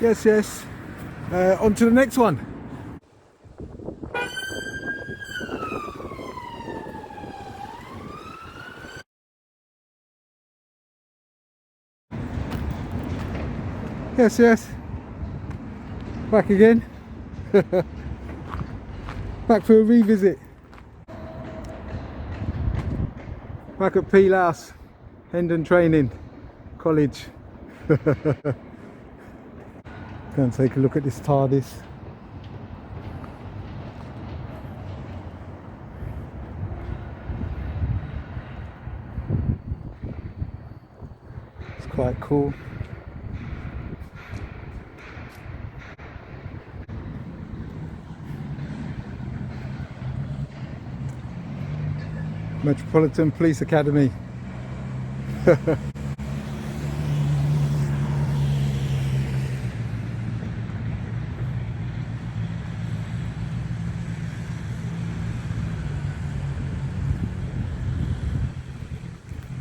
Yes, yes. On to the next one. Yes, yes. Back again. Back for a revisit. Back at Peel House, Hendon Training College. Go and take a look at this TARDIS. It's quite cool. Metropolitan Police Academy.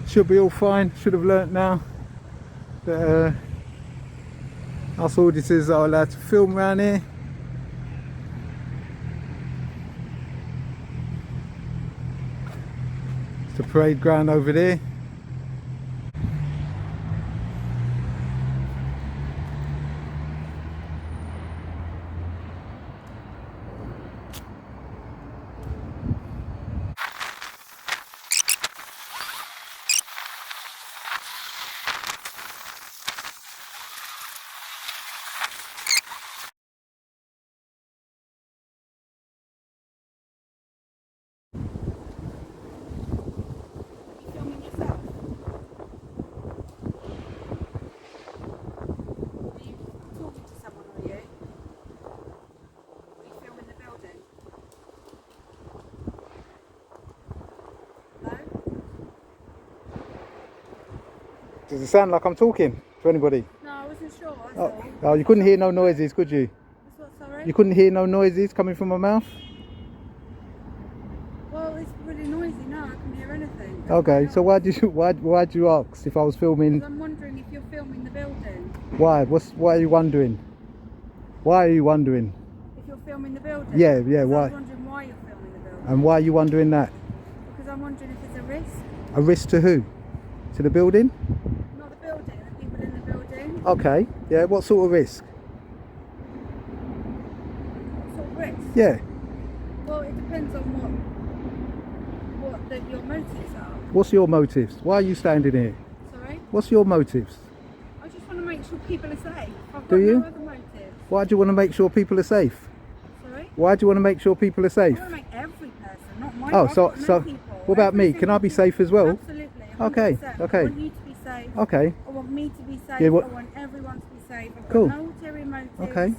Should be all fine. Should have learnt now that us auditors are allowed to film around here. It's the parade ground over there. Does it sound like I'm talking to anybody? No, I wasn't sure. That's all. Oh, you couldn't hear no noises, could you? That's what, sorry? You couldn't hear no noises coming from my mouth? Well, it's really noisy now. I can hear anything. Okay, so why'd you ask if I was filming? Because I'm wondering if you're filming the building. Why? Why are you wondering? Why are you wondering? If you're filming the building? Yeah, Because why? I was wondering why you're filming the building. And why are you wondering that? Because I'm wondering if there's a risk. A risk to who? To the building? Not the building, the people in the building. Okay, yeah, what sort of risk? What sort of risk? Yeah. Well, it depends on what your motives are. What's your motives? Why are you standing here? Sorry? What's your motives? I just want to make sure people are safe. I've got Do you? no other motives. Why do you want to make sure people are safe? Sorry? Why do you want to make sure people are safe? I want to make every person, not my. Oh, I've got no so people. what about me? Every Can I be single safe as well? Absolutely. Okay, 100%. okay. I want you to be safe. Okay. I want me to be safe. Yeah, I what- want everyone to be safe. I've Cool. got no ulterior motives. Okay.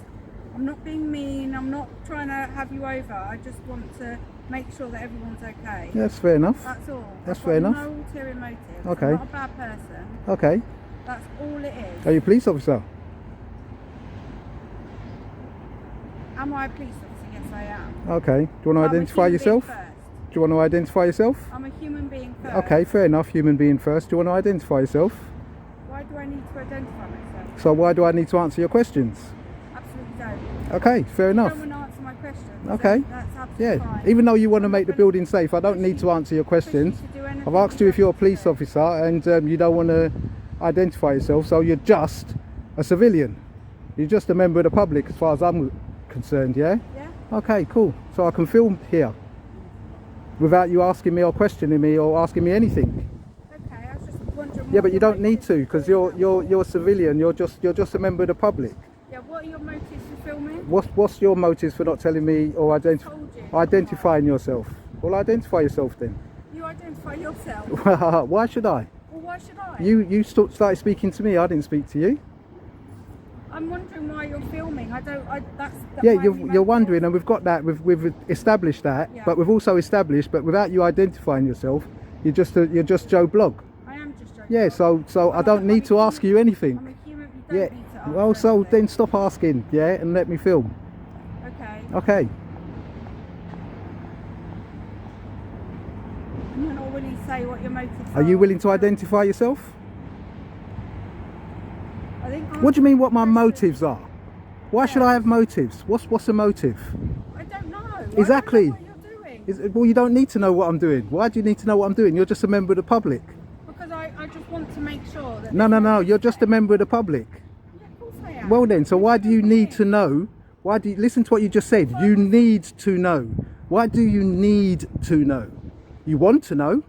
I'm not being mean. I'm not trying to have you over. I just want to make sure that everyone's okay. Yeah, that's fair enough. That's all. That's I've fair got enough. No ulterior motives. Okay. I'm not a bad person. Okay. That's all it is. Are you a police officer? Am I a police officer? Yes, I am. Okay. Do you want to I'm a identify human being yourself? first. Do you want to identify yourself? I'm a human being first. Okay, fair enough. Human being first. Do you want to identify yourself? Why do I need to identify myself? So why do I need to answer your questions? Absolutely don't. Okay, fair You enough. don't want to answer my questions. Okay. That's absolutely Yeah. fine. Even though you want to make the Push- building safe, I don't need to answer your questions. push you to do anything I've asked you if you're a police to. officer and you don't want to identify yourself, so you're just a civilian. You're just a member of the public as far as I'm concerned, yeah? Yeah? Okay, cool. So I can film here without you asking me or questioning me or asking me anything. Okay, I was just wondering. Yeah, what but you your don't need motives to for because doing you're a civilian. You're just a member of the public. that. Yeah, what are your motives for filming? What's your motives for not telling me or Told you. identifying yourself? Well, identify yourself then. You identify yourself. Why should I? Well, why should I? You started speaking to me. I didn't speak to you. I'm wondering why you're filming. That's Yeah, my only you're motive. wondering, and we've got that. We've established that, Yeah. but we've also established. But without you identifying yourself, you're just Joe Blog. I am just joking. Yeah. So I I'm don't a- need to I'm a ask you anything. I'm a human. You don't Yeah. need to ask Well, so anything. then stop asking. Yeah, and let me film. Okay. Okay. And you're not willing to say what your motives are. Are you willing to identify yourself? I think. What do you mean? What my answering motives are? Why should I have motives? What's the motive? I don't know. Exactly. I don't know what you're doing. Well, you don't need to know what I'm doing. Why do you need to know what I'm doing? You're just a member of the public. Because I just want to make sure that... No. You're just a member of the public. Yeah, of course I am. Well then, so why do you need to know? Why do you listen to what you just said? You need to know. Why do you need to know? You want to know,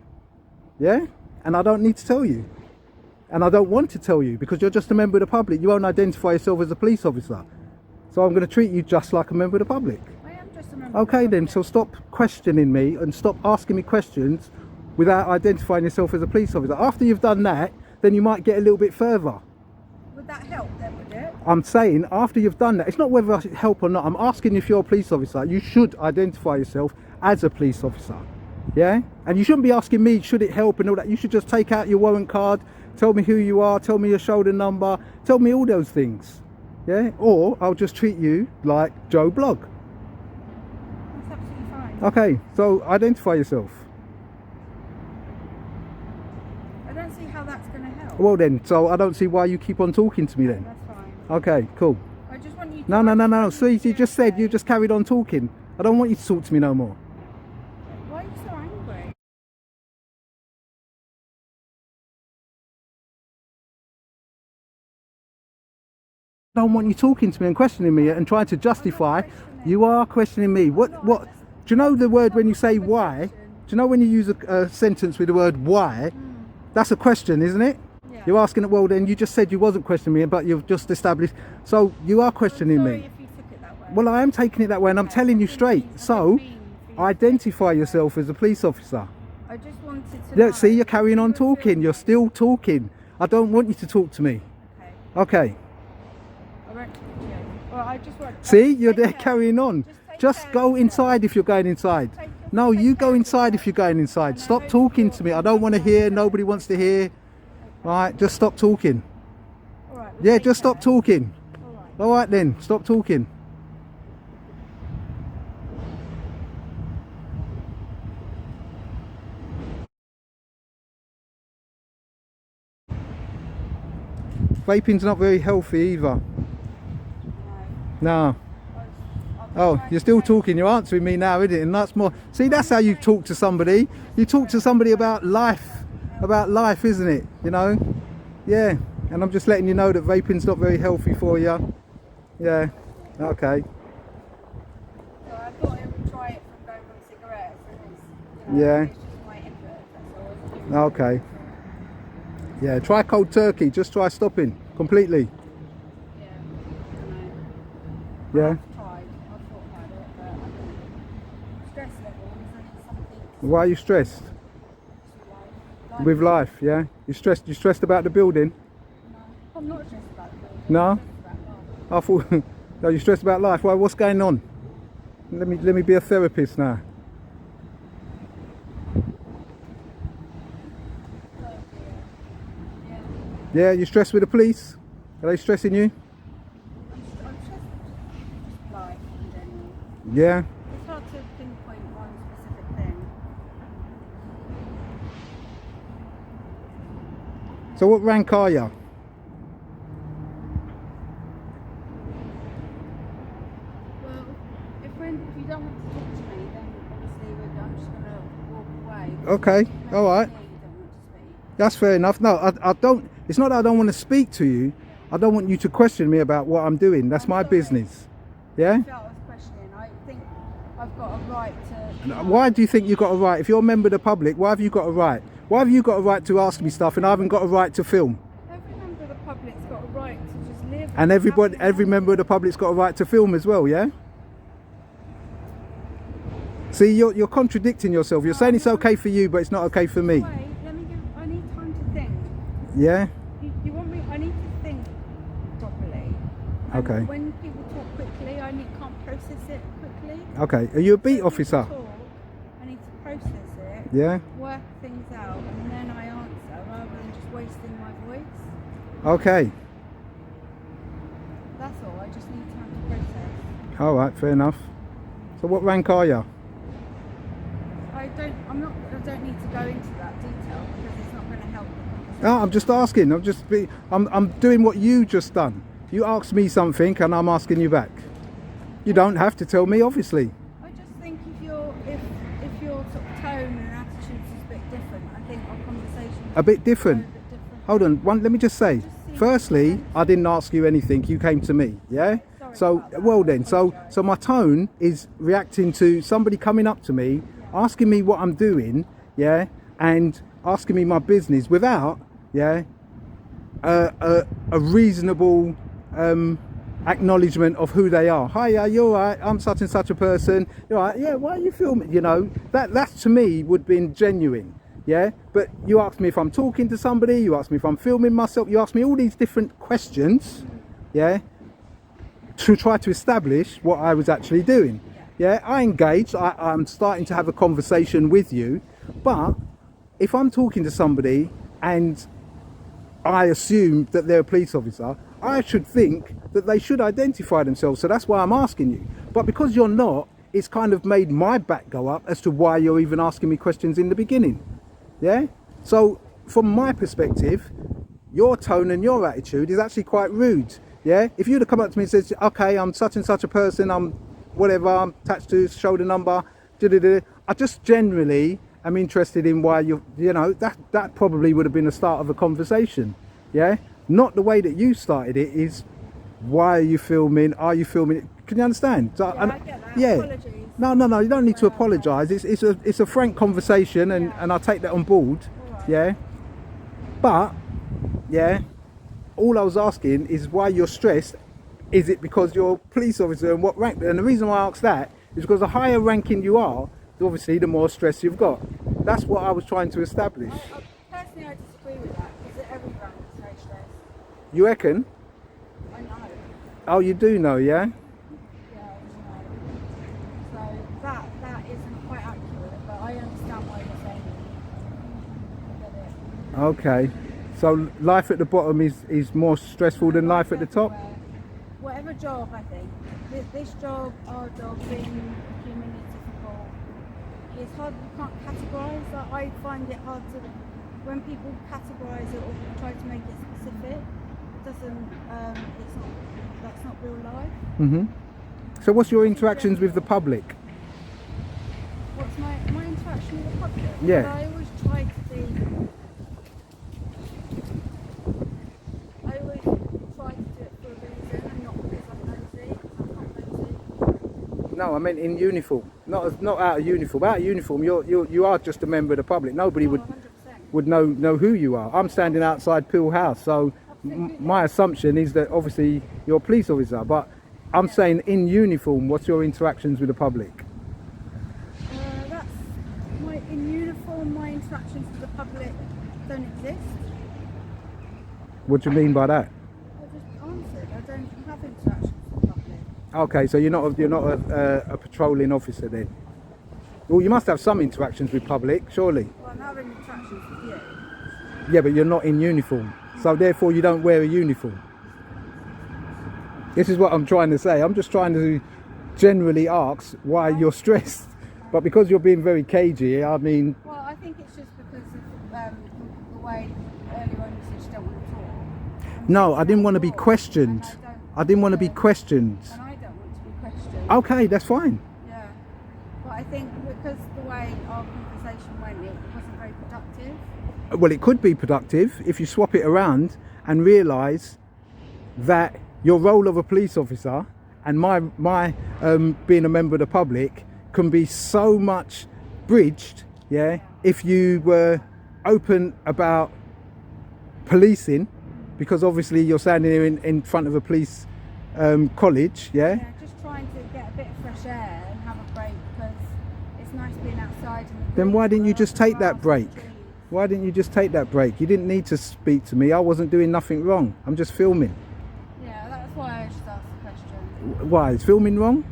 yeah? And I don't need to tell you. And I don't want to tell you because you're just a member of the public. You won't identify yourself as a police officer. So I'm going to treat you just like a member of the public. I am just a member Okay of the then, so stop questioning me and stop asking me questions without identifying yourself as a police officer. After you've done that, then you might get a little bit further. Would that help then, would it? I'm saying after you've done that, it's not whether I should help or not. I'm asking if you're a police officer. You should identify yourself as a police officer. Yeah? And you shouldn't be asking me, should it help and all that. You should just take out your warrant card, tell me who you are, tell me your shoulder number, tell me all those things. Yeah? Or I'll just treat you like Joe Blogg. That's absolutely fine. Okay, so identify yourself. I don't see how that's going to help. Well then, so I don't see why you keep on talking to me then. That's fine. Okay, cool. I just want you to... No. See, you just said, you just carried on talking. I don't want you to talk to me no more. Why are you so angry? I don't want you talking to me and questioning me and trying to justify. You are questioning me. What? Do you know the word when you say why? Do you know when you use a sentence with the word why? That's a question, isn't it? Yeah. You're asking it. Well, then you just said you wasn't questioning me, but you've just established. So you are questioning Sorry me. if you took it that way. Well, I am taking it that way, and I'm telling you straight. So identify yourself as a police officer. I just wanted to Yeah, know. see, you're carrying on talking. You're still talking. I don't want you to talk to me. Okay. Okay. I won't talk to you. Well, I just want... See, you're Take there care. carrying on. take Just care go of inside yourself. if you're going inside. No, take you care go of inside yourself. if you're going inside. And I Stop hope talking you're- to me. I don't want to hear. Nobody wants to hear. Right, just stop talking. All right, well, Yeah, take just stop care. talking. All right. All right then, stop talking. Vaping's not very healthy either. No. Oh, you're still talking. You're answering me now, isn't it? And that's more. See, that's how you talk to somebody. You talk to somebody about life, isn't it? You know? Yeah. And I'm just letting you know that vaping's not very healthy for you. Yeah. Okay. So I thought I would try it from going from cigarettes. And it's, Yeah. It's just my input. That's all. Okay. Yeah. Try cold turkey. Just try stopping completely. Yeah. I know. Yeah. I've tried. I've thought about it, but I think stress levels and something Why are you stressed? to life. With life, yeah? You stressed about the building? No, I'm not stressed about the building. No? I'm stressed about life. I thought no, you're stressed about life. Why, what's going on? Let me be a therapist now. So, yeah. Yeah, you stressed with the police? Are they stressing you? I'm stressed with life in general. Yeah. It's hard to pinpoint one specific thing. So what rank are you? Well, if you don't want to talk to me, then obviously I'm just going to walk away. Okay, Maybe all right. you don't want to speak. That's fair enough. No, I don't. It's not that I don't want to speak to you. I don't want you to question me about what I'm doing. That's I'm my sorry. business. Yeah? I felt I was questioning. I think I've got a right to... Why do you think you got a right? If you're a member of the public, why have you got a right? Why have you got a right to ask me stuff and I haven't got a right to film? Every member of the public's got a right to just live... And everybody, happy every life. member of the public's got a right to film as well, yeah? See, you're contradicting yourself. You're saying it's okay for you, but it's not okay for me. Wait, I need time to think. Yeah? You want me... I need to think properly. And Okay. when people talk quickly, can't process it quickly. Okay. Are you a beat So officer? people talk, I need to process it, Yeah? work things out, and then I answer rather than just wasting my voice. Okay. That's all. I just need time to process. All right, fair enough. So what rank are you? I don't need to go into that detail because it's not going to help the conversation. No, I'm just asking. I'm doing what you just done. You ask me something and I'm asking you back. You don't have to tell me, obviously. I just think if your sort of tone and attitude is a bit different, I think our conversation A bit different. a bit different. Hold on, let me just say. Just see Firstly, what I didn't ask you anything. You came to me, yeah? Sorry So, about that. well then, so Apologise. so my tone is reacting to somebody coming up to me, asking me what I'm doing, yeah, and asking me my business without, yeah, a reasonable acknowledgement of who they are. Hi, yeah, you're right. I'm such and such a person. You're right. Yeah, why are you filming? You know, that to me would be genuine. Yeah, but you ask me if I'm talking to somebody. You ask me if I'm filming myself. You ask me all these different questions. Yeah, to try to establish what I was actually doing. Yeah, I engaged. I'm starting to have a conversation with you, but if I'm talking to somebody and I assume that they're a police officer, I should think that they should identify themselves. So that's why I'm asking you. But because you're not, it's kind of made my back go up as to why you're even asking me questions in the beginning. Yeah? So from my perspective, your tone and your attitude is actually quite rude. Yeah? If you'd have come up to me and said, okay, I'm such and such a person, I'm whatever, I'm attached to shoulder number, I just generally am interested in why you know, that probably would have been the start of a conversation. Yeah? Not the way that you started it is, why are you filming? Are you filming it? Can you understand? So, Yeah, I get that. yeah. Apologies. No, you don't need to Well, apologise. It's a frank conversation, and I take that on board. Alright. Yeah. But yeah, all I was asking is why you're stressed. Is it because you're a police officer and what rank? And the reason why I asked that is because the higher ranking you are, obviously the more stress you've got. That's what I was trying to establish. Personally, I disagree with that because every rank is very stressed. You reckon? I know. Oh, you do know, yeah? Yeah, I know. So that isn't quite accurate, but I understand why you're saying it. I get it. Okay. So life at the bottom is more stressful than life at the top? Everywhere. Whatever job, I think. This job, our job, being human is difficult. It's hard, you can't categorise. I find it hard to, when people categorise it or try to make it specific, it doesn't, that's not real life. Mm-hmm. So what's your interactions with the public? What's my interaction with the public? Yeah. Well, I always try to be, I always try to do it for a reason and not because I'm nosy, because I'm not nosy. No, I meant in uniform. Not out of uniform. Out of uniform, you are just a member of the public. Nobody would 100%. know who you are. I'm standing outside Peel House, so my assumption is that obviously you're a police officer. But I'm saying in uniform, what's your interactions with the public? That's in uniform. My interactions with the public don't exist. What do you mean by that? I just answered. I don't have interactions with the public. Okay, so you're not a patrolling officer then. Well, you must have some interactions with public, surely. Well, I'm having interactions with you. Yeah, but you're not in uniform, so therefore you don't wear a uniform. This is what I'm trying to say. I'm just trying to generally ask why you're stressed, but because you're being very cagey, I mean. Well, I think it's just because of the way earlier on you said you don't want to talk. No, I didn't want to be questioned. I didn't want to be questioned. And I don't want to be questioned. Okay, that's fine. Yeah. But I think because the way our conversation went, it wasn't very productive. Well, it could be productive if you swap it around and realise that your role of a police officer and my being a member of the public can be so much bridged, yeah, if you were open about policing, because obviously you're standing here in front of a police college, yeah? Yeah, just trying to get a bit of fresh air and have a break because it's nice being outside. Then why didn't you just take that break? Why didn't you just take that break? You didn't need to speak to me. I wasn't doing nothing wrong. I'm just filming. Yeah, that's why I just asked the question. Why? Is filming wrong?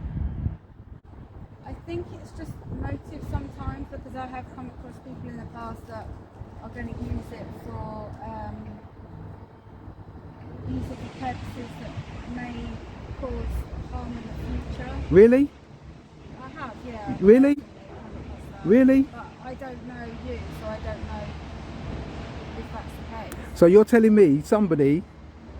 I think it's just motive sometimes because I have come across people in the past that are going to use it for purposes that may cause harm in the future. Really? I have, yeah. Really? Personally, I've come across that. Really? But I don't know you, so I don't know if that's the case. So you're telling me somebody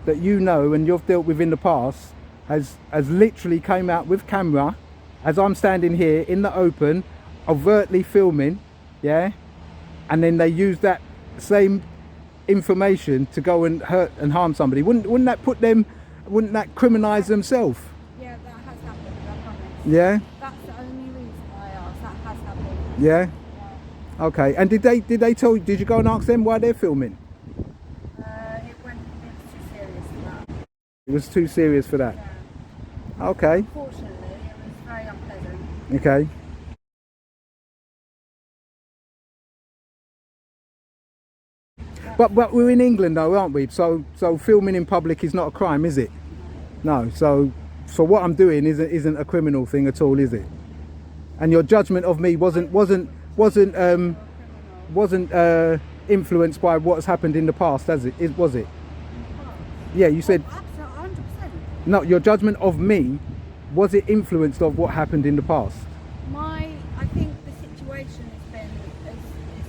that you know and you've dealt with in the past has literally came out with camera as I'm standing here in the open, overtly filming, yeah, and then they use that same information to go and hurt and harm somebody? Wouldn't that put them? Wouldn't that criminalise themselves? Yeah, that has happened, I promise. Yeah. That's the only reason I asked. That has happened. Yeah. Yeah. Okay. And did they tell you? Did you go and ask them why they're filming? It was too serious for that. It was too serious for that. Yeah. Okay. Unfortunately, it was very unpleasant. Okay. But we're in England though, aren't we? So filming in public is not a crime, is it? No. So what I'm doing isn't a criminal thing at all, is it? And your judgment of me wasn't influenced by what's happened in the past, was it? Yeah, you said. Absolutely, 100%. No, your judgment of me, was it influenced of what happened in the past? I think the situation is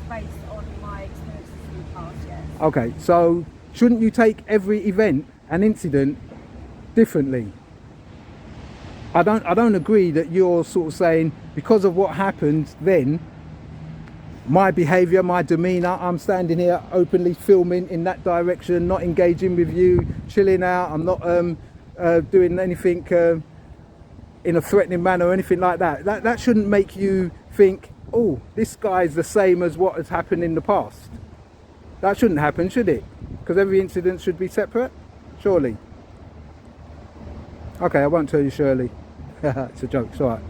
based on my experiences in the past, yes. Okay, so shouldn't you take every event and incident differently? I don't agree that you're sort of saying because of what happened then, my behaviour, my demeanour, I'm standing here openly filming in that direction, not engaging with you, chilling out, I'm not doing anything in a threatening manner or anything like that. That shouldn't make you think, oh, this guy's the same as what has happened in the past. That shouldn't happen, should it? Because every incident should be separate, surely. Okay, I won't tell you, Shirley. It's a joke, it's alright.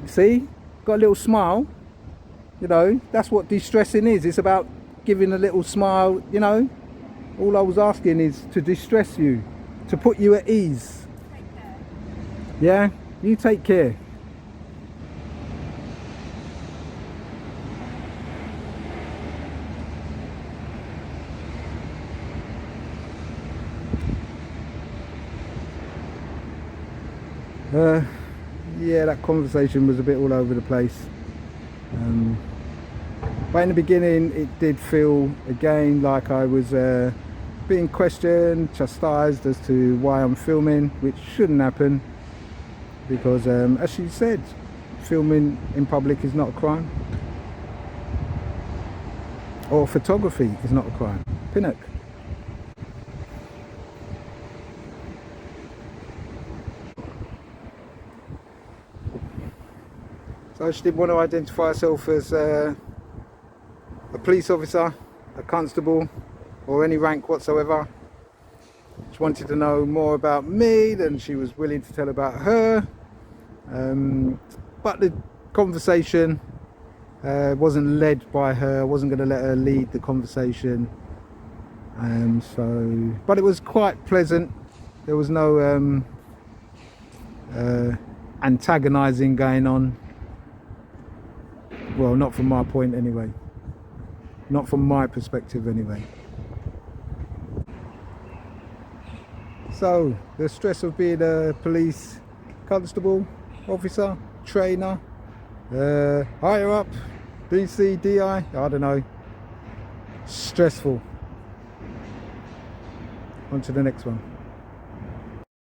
See, got a little smile. You know, that's what de-stressing is. It's about giving a little smile, you know. All I was asking is to distress you, to put you at ease. Take care. Yeah, you take care. Yeah, that conversation was a bit all over the place. But in the beginning it did feel again like I was being questioned, chastised as to why I'm filming, which shouldn't happen because as she said, filming in public is not a crime, or photography is not a crime. Pinnock. So she didn't want to identify herself as a police officer, a constable, or any rank whatsoever. She wanted to know more about me than she was willing to tell about her. But the conversation wasn't led by her. I wasn't going to let her lead the conversation. But it was quite pleasant. There was no antagonising going on. Well, not from my point anyway. Not from my perspective anyway. So, the stress of being a police constable, officer, trainer, higher up, DC, DI, I don't know. Stressful. On to the next one.